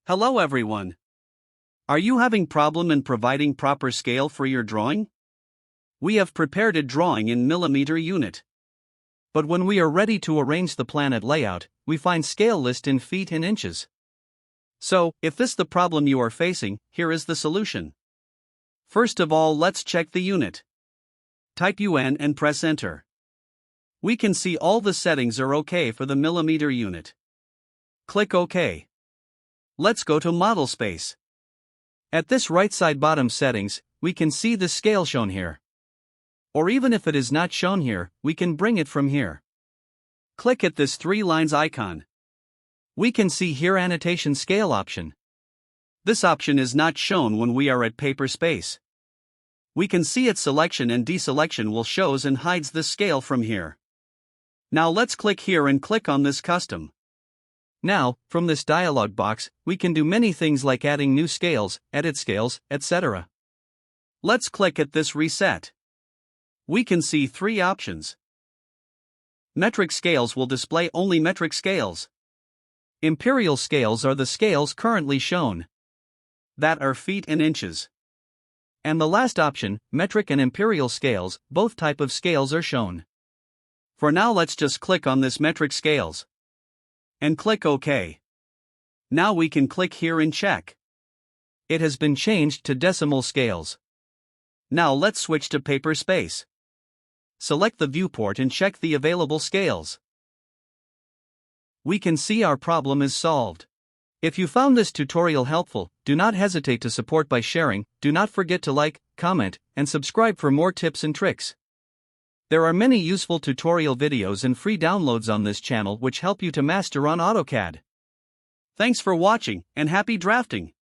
Hello everyone. Are you having problem in providing proper scale for your drawing? We have prepared a drawing in millimeter unit. But when we are ready to arrange the planet layout, we find scale list in feet and inches. So, if this is the problem you are facing, here is the solution. First of all, let's check the unit. Type UN and press enter. We can see all the settings are okay for the millimeter unit. Click OK. Let's go to model space. At this right side bottom settings, we can see the scale shown here. Or even if it is not shown here, we can bring it from here. Click at this 3 lines icon. We can see here annotation scale option. This option is not shown when we are at paper space. We can see its selection and deselection will shows and hides the scale from here. Now let's click here and click on this custom. Now, from this dialog box, we can do many things like adding new scales, edit scales, etc. Let's click at this reset. We can see 3 options. Metric scales will display only metric scales. Imperial scales are the scales currently shown. That are feet and inches. And the last option, metric and imperial scales, both type of scales are shown. For now let's just click on this metric scales. And click OK. Now we can click here and check. It has been changed to decimal scales. Now let's switch to paper space. Select the viewport and check the available scales. We can see our problem is solved. If you found this tutorial helpful, do not hesitate to support by sharing, do not forget to like, comment, and subscribe for more tips and tricks. There are many useful tutorial videos and free downloads on this channel which help you to master on AutoCAD. Thanks for watching, and happy drafting!